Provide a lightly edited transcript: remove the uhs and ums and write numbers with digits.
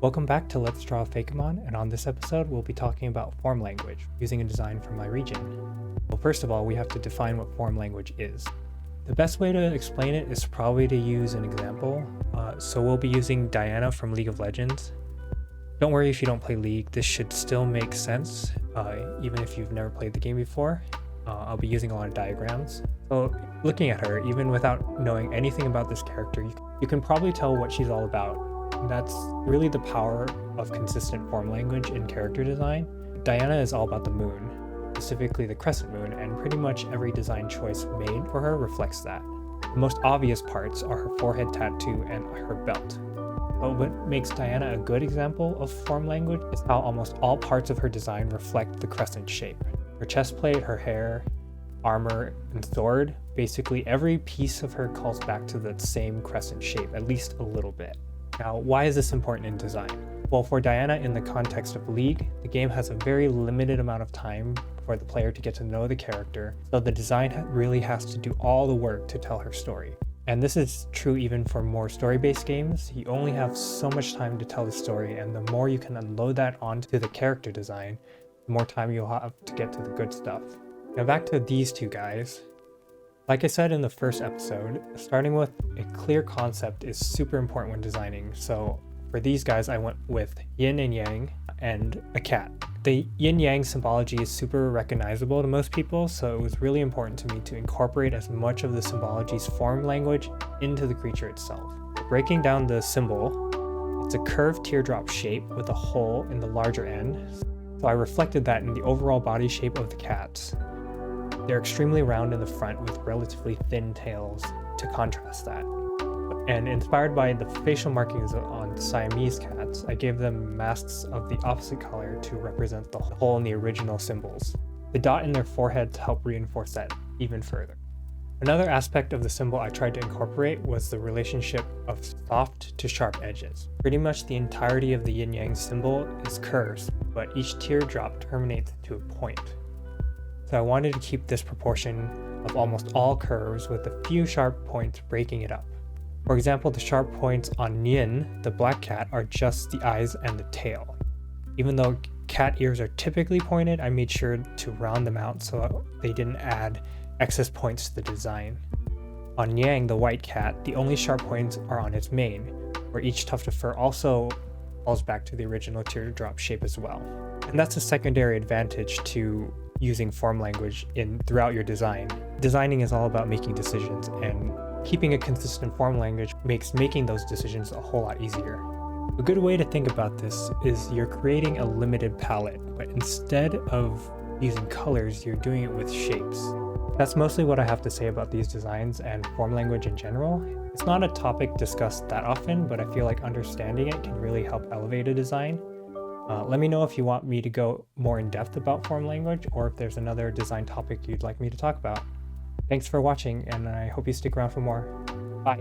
Welcome back to Let's Draw Fakemon, and on this episode we'll be talking about form language, using a design from my region. Well, first of all, we have to define what form language is. The best way to explain it is probably to use an example. So we'll be using Diana from League of Legends. Don't worry if you don't play League, this should still make sense, even if you've never played the game before. I'll be using a lot of diagrams. So looking at her, even without knowing anything about this character, you can probably tell what she's all about. And that's really the power of consistent form language in character design. Diana is all about the moon, specifically the crescent moon, and pretty much every design choice made for her reflects that. The most obvious parts are her forehead tattoo and her belt. But what makes Diana a good example of form language is how almost all parts of her design reflect the crescent shape. Her chest plate, her hair, armor, and sword, basically every piece of her calls back to the same crescent shape, at least a little bit. Now, why is this important in design? Well, for Diana, in the context of League, the game has a very limited amount of time for the player to get to know the character, so the design really has to do all the work to tell her story. And this is true even for more story-based games. You only have so much time to tell the story, and the more you can unload that onto the character design, the more time you'll have to get to the good stuff. Now back to these two guys. Like I said in the first episode, starting with a clear concept is super important when designing. So for these guys, I went with yin and yang and a cat. The yin-yang symbology is super recognizable to most people, so it was really important to me to incorporate as much of the symbology's form language into the creature itself. Breaking down the symbol, it's a curved teardrop shape with a hole in the larger end. So I reflected that in the overall body shape of the cats. They're extremely round in the front with relatively thin tails to contrast that. And inspired by the facial markings on Siamese cats, I gave them masks of the opposite color to represent the hole in the original symbols. The dot in their forehead to help reinforce that even further. Another aspect of the symbol I tried to incorporate was the relationship of soft to sharp edges. Pretty much the entirety of the yin-yang symbol is curves, but each teardrop terminates to a point. So I wanted to keep this proportion of almost all curves with a few sharp points breaking it up. For example, the sharp points on Yin, the black cat, are just the eyes and the tail. Even though cat ears are typically pointed, I made sure to round them out so they didn't add excess points to the design. On Yang, the white cat, the only sharp points are on its mane, where each tuft of fur also falls back to the original teardrop shape as well. And that's a secondary advantage to using form language throughout your design. Designing is all about making decisions, and keeping a consistent form language makes making those decisions a whole lot easier. A good way to think about this is you're creating a limited palette, but instead of using colors, you're doing it with shapes. That's mostly what I have to say about these designs and form language in general. It's not a topic discussed that often, but I feel like understanding it can really help elevate a design. Let me know if you want me to go more in depth about form language, or if there's another design topic you'd like me to talk about. Thanks for watching, and I hope you stick around for more. Bye.